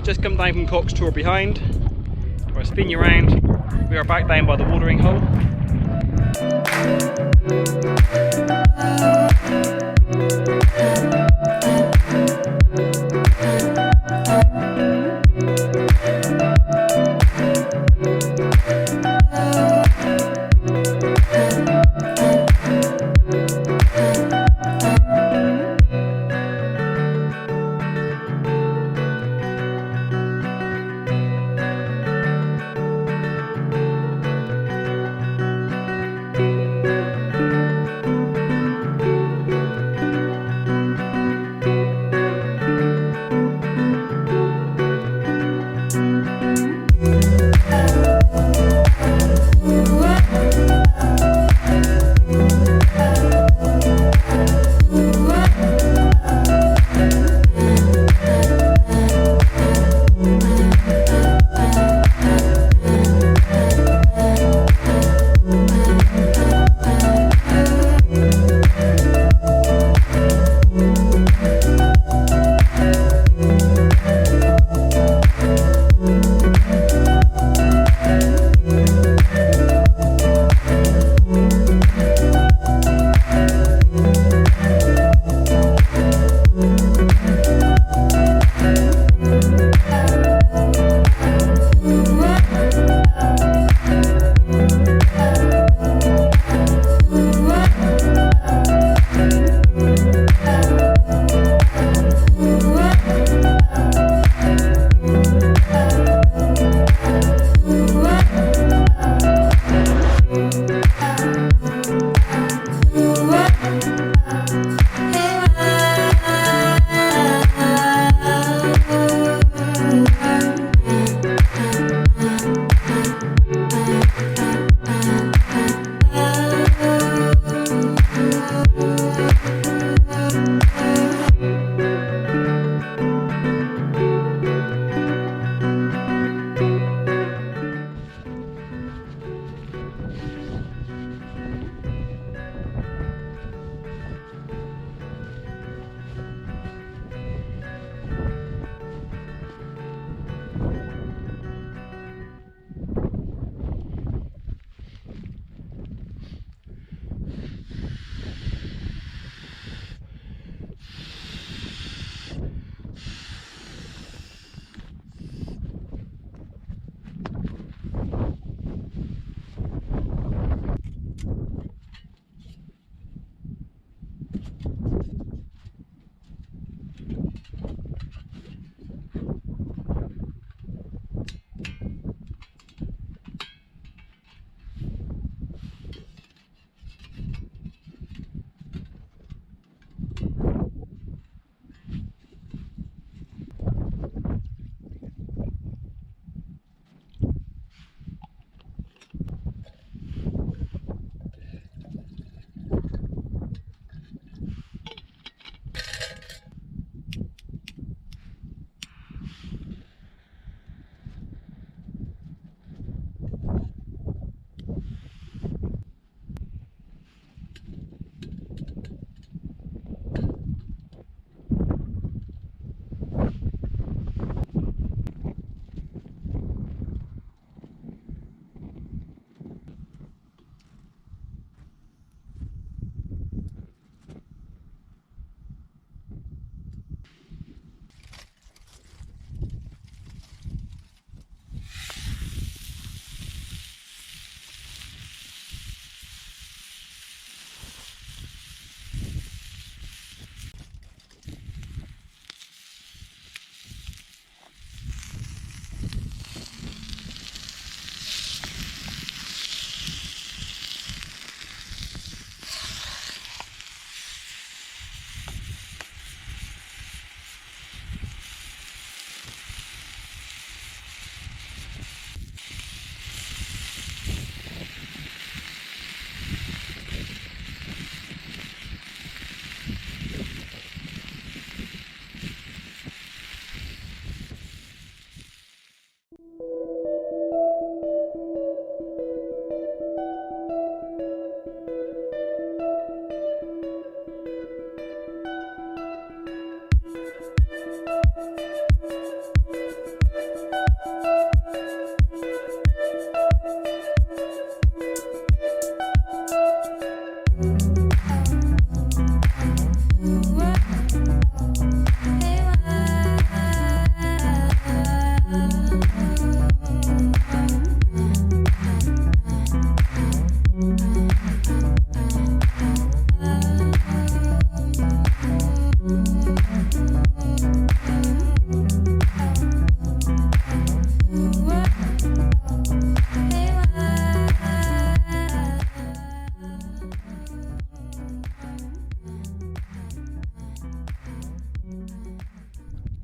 just come down from Cock's Tour behind. I'll spin you around. We are back down by the watering hole.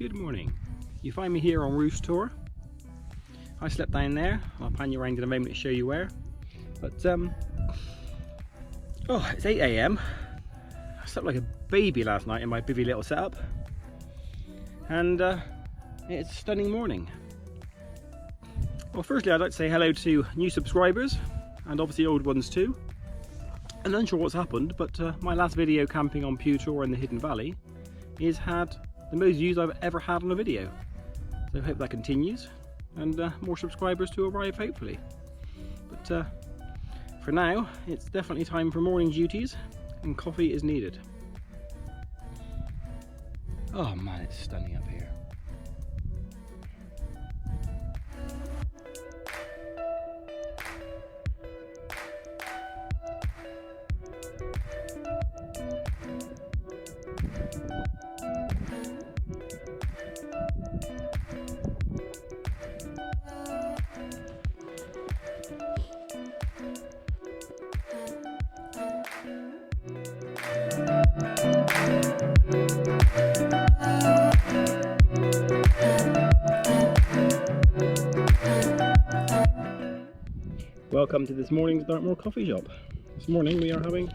Good morning. You find me here on Roos tour. I slept down there. I'll pan you around in a moment to show you where. But oh, it's 8 AM. I slept like a baby last night in my bivvy little setup, and it's a stunning morning. Well, firstly, I'd like to say hello to new subscribers and obviously old ones too. I'm unsure what's happened, but my last video camping on Pewtor in the Hidden Valley has had the most views I've ever had on a video. So I hope that continues and more subscribers to arrive hopefully. But for now, it's definitely time for morning duties and coffee is needed. Oh man, it's stunning up here. Welcome to this morning's Dartmoor coffee shop. This morning we are having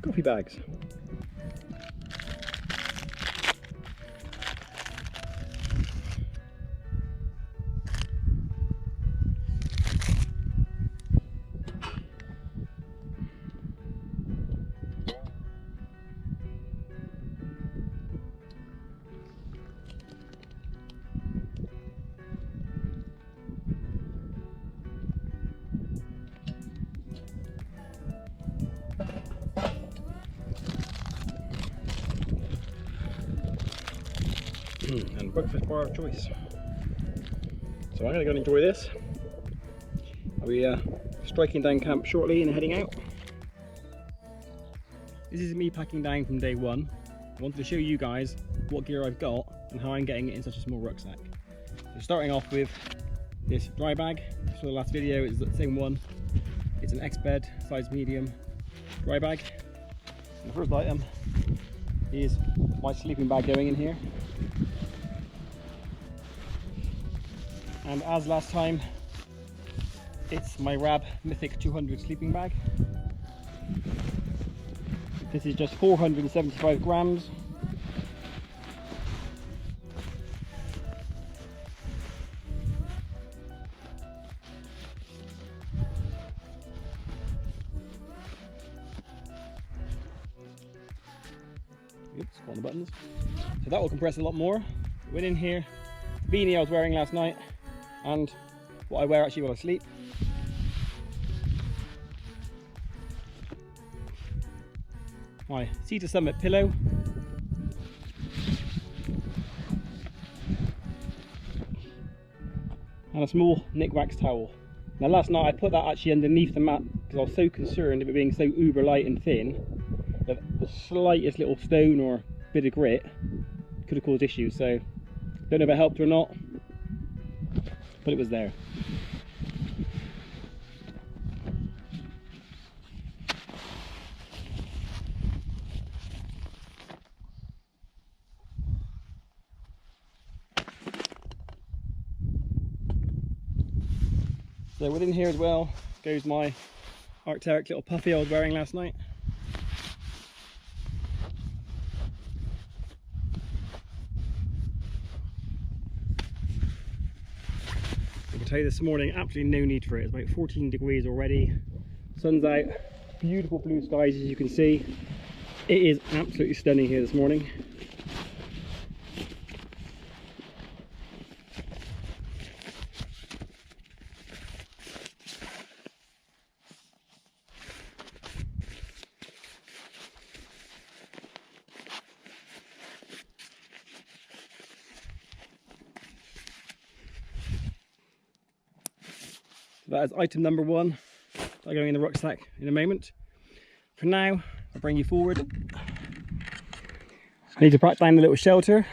coffee bags. And breakfast bar of choice. So I'm going to go and enjoy this. I'll be striking down camp shortly and heading out. This is me packing down from day one. I wanted to show you guys what gear I've got and how I'm getting it in such a small rucksack. So starting off with this dry bag. For the last video, it's the same one. It's an X-bed size medium dry bag. And the first item is my sleeping bag going in here. And as last time, it's my Rab Mythic 200 sleeping bag. This is just 475 grams. Oops, on the buttons. So that will compress a lot more. Went in here, the beanie I was wearing last night, and what I wear actually while I sleep. My Cedar Summit pillow. And a small knick-wax towel. Now last night I put that actually underneath the mat because I was so concerned of it being so uber light and thin that the slightest little stone or bit of grit could have caused issues. So don't know if it helped or not, but it was there. So within here as well goes my Arc'teryx little puffy I was wearing last night. I can tell you this morning, absolutely no need for it. It's about 14 degrees already. Sun's out, beautiful blue skies as you can see. It is absolutely stunning here this morning. That is item number one. I'll go in the rucksack in a moment. For now, I'll bring you forward. I need to pack down the little shelter.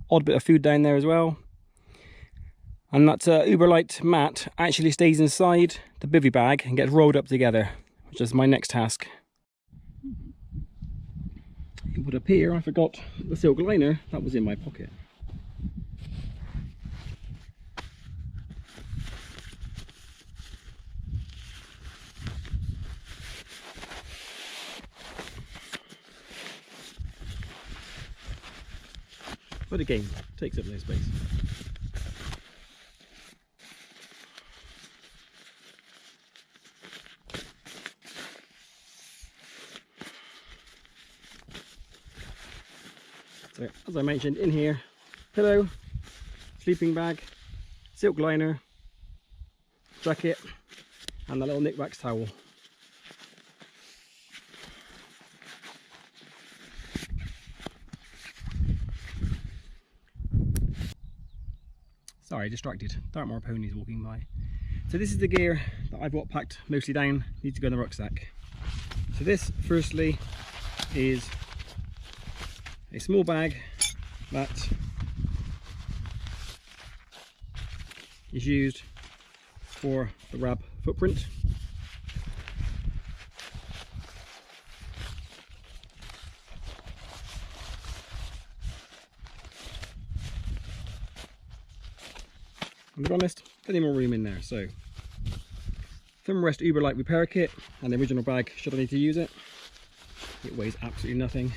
Odd bit of food down there as well. And that Uberlite mat actually stays inside the bivvy bag and gets rolled up together, which is my next task. it would appear I forgot the silk liner that was in my pocket. But again, takes up no space. So, as I mentioned, in here, pillow, sleeping bag, silk liner, jacket, and a little knick-wax towel. Sorry, distracted. Dartmoor ponies walking by. So this is the gear that I've got packed mostly down, needs to go in the rucksack. So this, firstly, is a small bag that is used for the Rab footprint. And to be honest, plenty more room in there. So Themarest Uberlite repair kit and the original bag should I need to use it. It weighs absolutely nothing.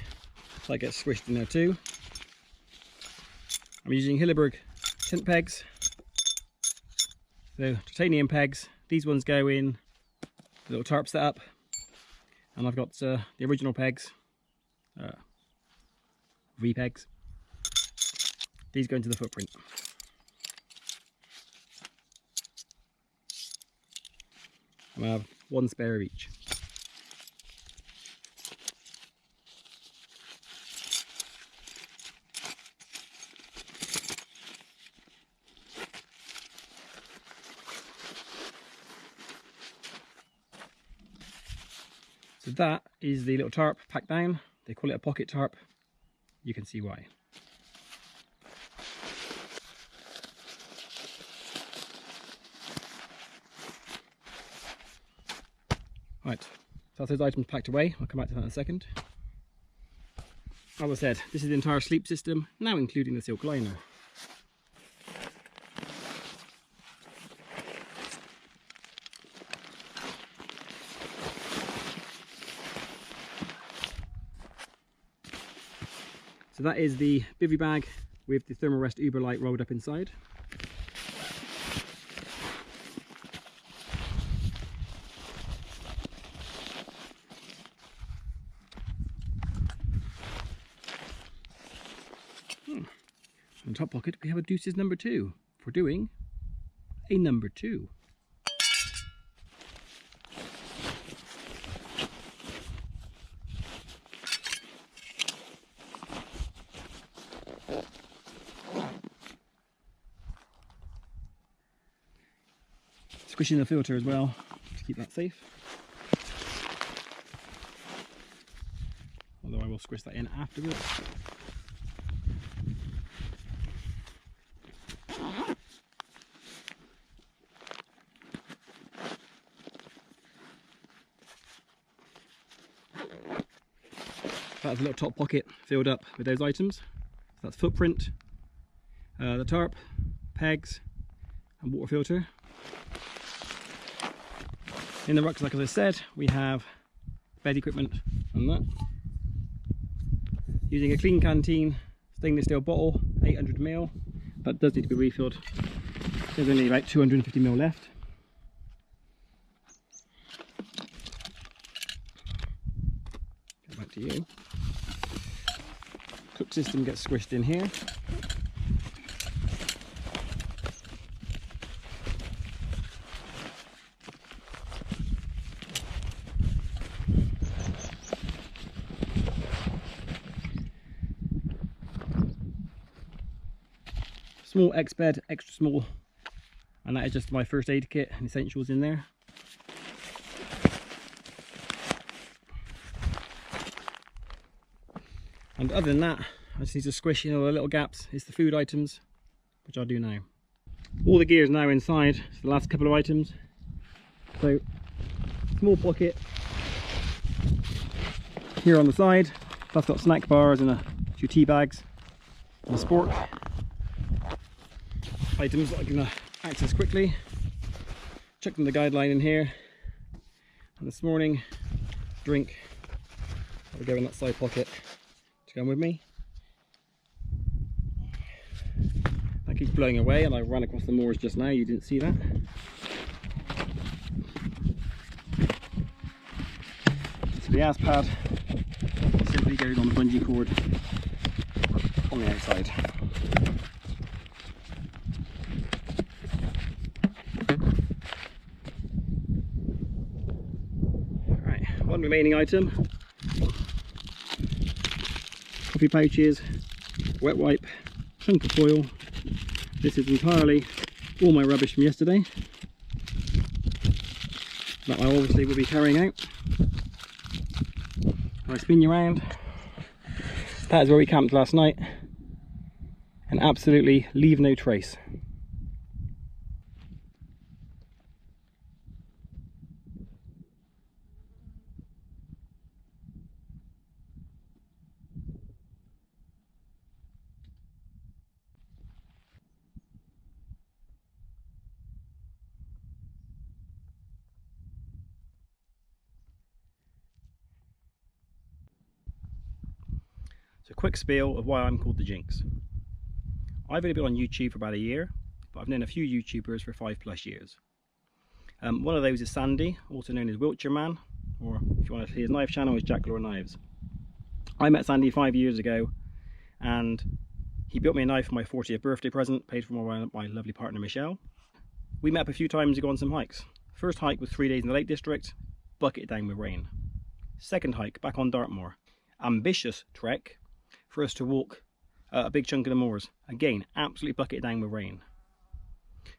So that gets squished in there too. I'm using Rhialobran tent pegs. So titanium pegs. These ones go in the little tarp setup. And I've got the original pegs. V-pegs. These go into the footprint. And I have one spare of each. So that is the little tarp packed down. They call it a pocket tarp. You can see why. Right, so that's those items packed away. I'll come back to that in a second. As I said, this is the entire sleep system, now including the silk liner. So that is the bivy bag with the Themarest Uberlite rolled up inside. On the top pocket we have a Deuce's number 2 for doing a number 2. Squishing the filter as well to keep that safe. Although I will squish that in afterwards. That's a little top pocket filled up with those items. So that's footprint, the tarp, pegs and water filter. In the rucksack, as I said, we have bed equipment and that. Using a clean canteen stainless steel bottle, 800ml. That does need to be refilled. There's only about 250ml left. Get back to you. Cook system gets squished in here. Small X bed, extra small, and that is just my first aid kit and essentials in there. And other than that, I just need to squish in all the little gaps. It's the food items, which I'll do now. All the gear is now inside, so the last couple of items. So, small pocket here on the side, Plus got snack bars and a few tea bags and a spork. Items that I'm going to access quickly. Chucked in the guideline in here. And this morning, drink. I'll go in that side pocket to go with me. That keeps blowing away and I ran across the moors just now, you didn't see that. So the ass pad simply goes on the bungee cord on the outside. Right, one remaining item. Coffee pouches, wet wipe, chunk of foil. This is entirely all my rubbish from yesterday that I obviously will be carrying out. If I spin you around, that is where we camped last night and absolutely leave no trace. So quick spiel of why I'm called the Jinx. I've only been on YouTube for about a year, but I've known a few YouTubers for 5+ years. One of those is Sandy, also known as Wiltshire Man, or if you want to see his knife channel, is Jacklore Knives. I met Sandy 5 years ago and he built me a knife for my 40th birthday present, paid for by my lovely partner Michelle. We met up a few times to go on some hikes. First hike was 3 days in the Lake District, bucketed down with rain. Second hike back on Dartmoor, ambitious trek for us to walk a big chunk of the moors. Again, absolutely bucketed down with rain.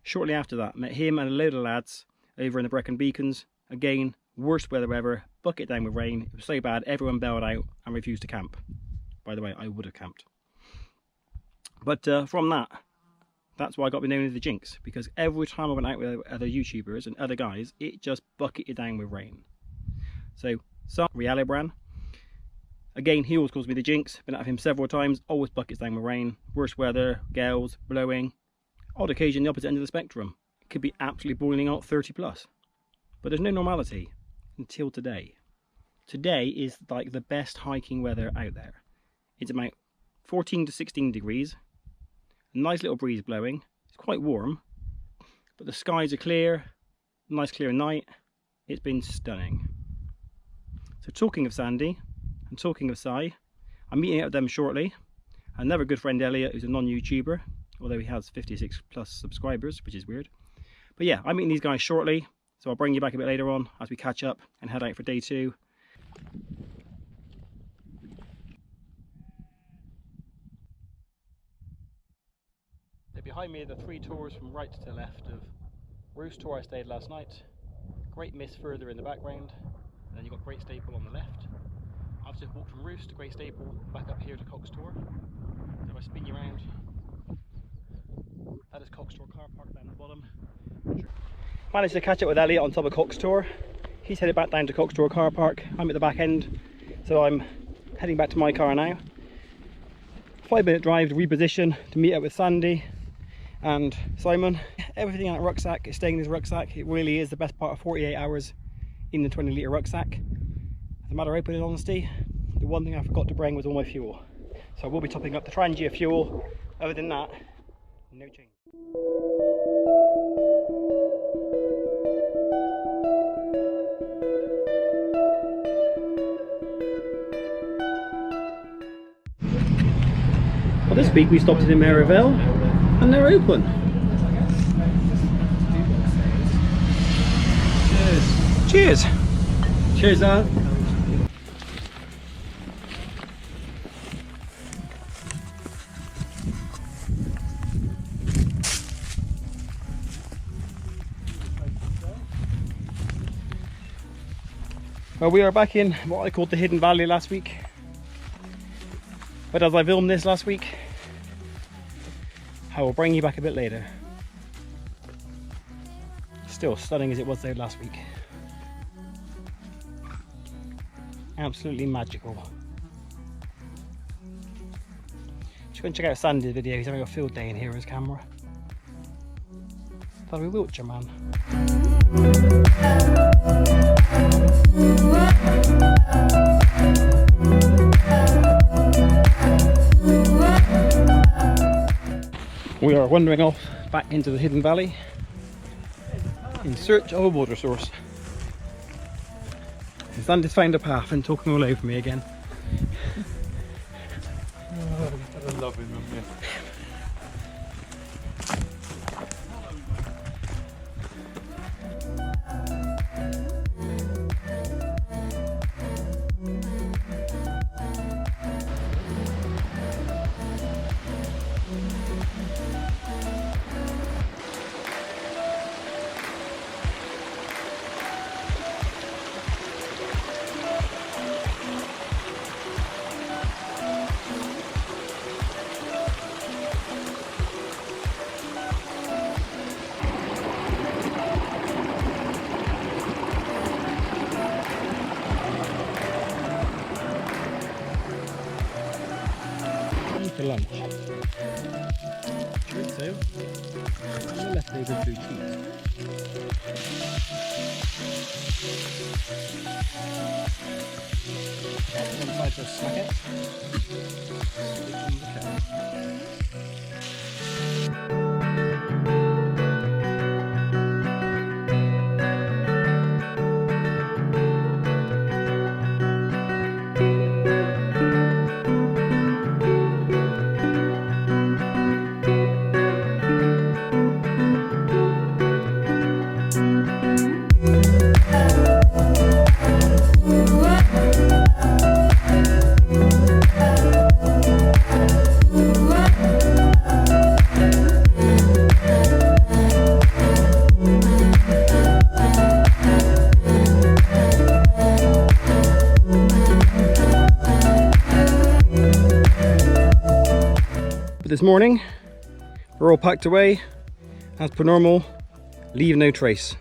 Shortly after that, met him and a load of lads over in the Brecon Beacons. Again, worst weather ever, bucketed down with rain. It was so bad, everyone bailed out and refused to camp. By the way, I would have camped. But from that, that's why I got to be known as the Jinx, because every time I went out with other YouTubers and other guys, it just bucketed down with rain. So, Rhialobran. Again, he always calls me the Jinx. Been out with him several times, always buckets down with rain. Worst weather, gales, blowing. Odd occasion, the opposite end of the spectrum. It could be absolutely boiling hot, 30+. But there's no normality until today. Today is like the best hiking weather out there. It's about 14 to 16 degrees. A nice little breeze blowing. It's quite warm. But the skies are clear. Nice clear night. It's been stunning. So talking of Sandy, and talking of Si, I'm meeting up with them shortly. Another good friend Elliot, who's a non-YouTuber, although he has 56+ subscribers, which is weird. But yeah, I'm meeting these guys shortly, so I'll bring you back a bit later on as we catch up and head out for day 2. So behind me are the 3 tours from right to left of Roos tour I stayed last night. Great Mist further in the background, and then you've got Great Staple on the left. I've just walked from Roos to Great Staple, back up here to Cox Tor. So if I spin you around, that is Cox Tor car park down the bottom. Managed to catch up with Elliot on top of Cox Tor. He's headed back down to Cox Tor car park. I'm at the back end, so I'm heading back to my car now. 5-minute drive to reposition to meet up with Sandy and Simon. Everything in that rucksack is staying in his rucksack. It really is the best part of 48 hours in the 20-litre rucksack. As a matter of open honesty, the one thing I forgot to bring was all my fuel. So I will be topping up the Trangia fuel. Other than that, no change. Well, this week we stopped in Merivale and they're open. Cheers! Cheers! Cheers, Dan! Well, we are back in what I called the Hidden Valley last week. But as I filmed this last week, I will bring you back a bit later. Still stunning as it was there last week. Absolutely magical. Just go and check out Sandy's video. He's having a field day in here with his camera. That'll be Wiltshire Man. We are wandering off back into the hidden valley in search of a water source. Sandy's found a path and talking all over me again. I love him, yeah. For lunch. Chorizo and the leftover blue cheese. One side for Zpacks. This morning, we're all packed away, as per normal, leave no trace.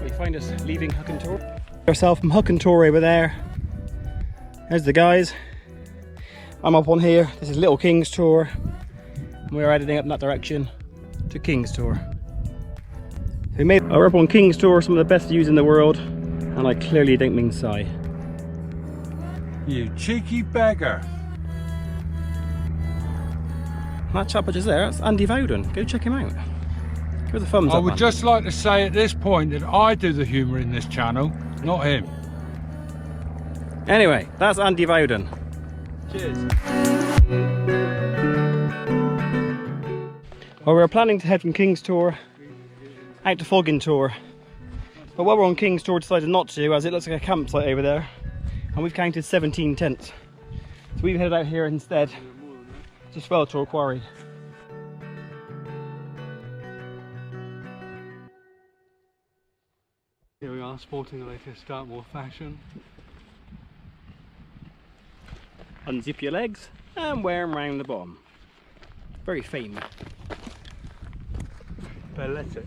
We find us leaving Huckentor. Ourselves from Huckentor over there. There's the guys. I'm up on here. This is Little King's Tor. We're heading up in that direction to King's Tor. We're up on King's Tor, some of the best views in the world, and I clearly don't mean sigh. You cheeky beggar. That chap just there, that's Andy Bowden. Go check him out. Give us a thumbs up. I would man. just like to say at this point that I do the humour in this channel, not him. Anyway, that's Andy Bowden. Cheers. Well, we were planning to head from King's Tor out to Foggin Tor, but while we're on King's Tor, decided not to, as it looks like a campsite over there, and we've counted 17 tents. So we've headed out here instead to Tor quarry. Here we are, sporting the latest Dartmoor fashion. Unzip your legs and wear them round the bottom. Very famous. Balletic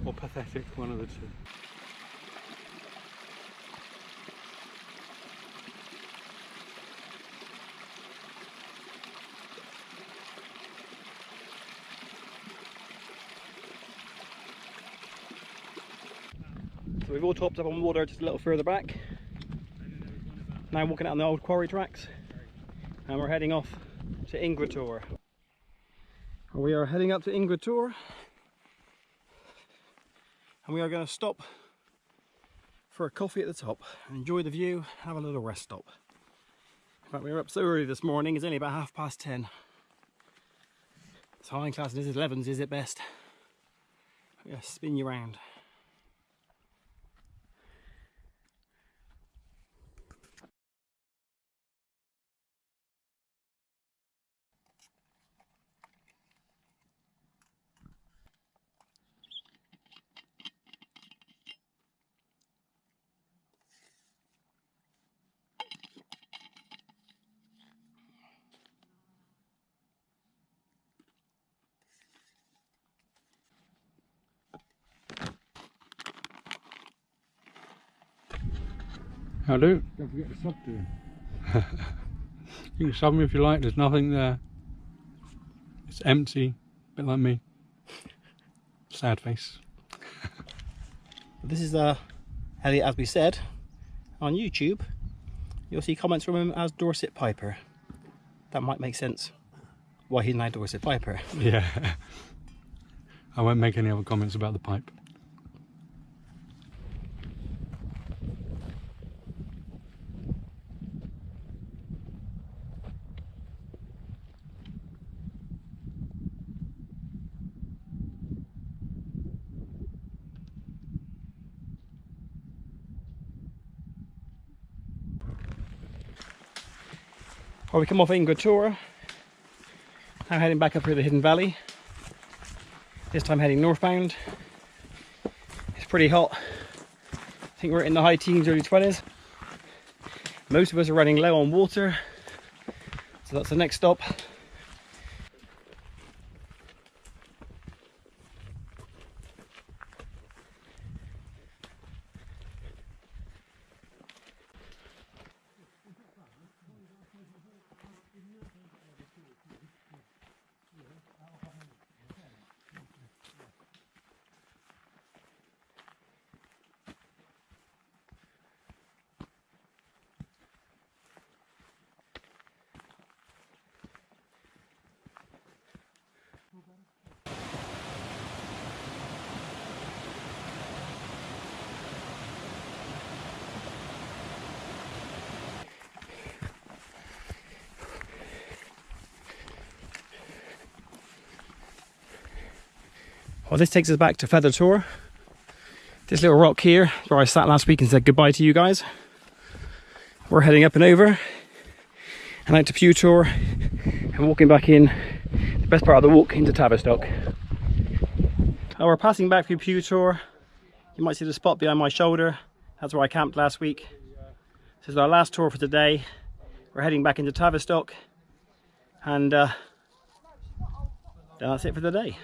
or pathetic, one of the two. So we've all topped up on water just a little further back. Now walking out on the old quarry tracks, and we're heading off to Ingratore. We are heading up to Ingratore, and we are going to stop for a coffee at the top, enjoy the view, have a little rest stop. In fact, we were up so early this morning, it's only about 10:30. It's high class, this is 11s, is it best? Yeah, spin you round. I do. Don't forget to sub to him. You can sub him if you like, there's nothing there. It's empty, a bit like me. Sad face. This is Elliot, as we said, on YouTube. You'll see comments from him as Dorset Piper. That might make sense why he's now Dorset Piper. Yeah. I won't make any other comments about the pipe. Well, we come off Inga Tour. Now heading back up through the Hidden Valley. This time heading northbound. It's pretty hot. I think we're in the high teens, early 20s. Most of us are running low on water. So that's the next stop. Well, this takes us back to Feather Tor. This little rock here, where I sat last week and said goodbye to you guys. We're heading up and over, and out to Pew Tor, and walking back in, the best part of the walk, into Tavistock. Oh, we're passing back through Pew Tor. You might see the spot behind my shoulder. That's where I camped last week. This is our last tour for today. We're heading back into Tavistock, and that's it for the day.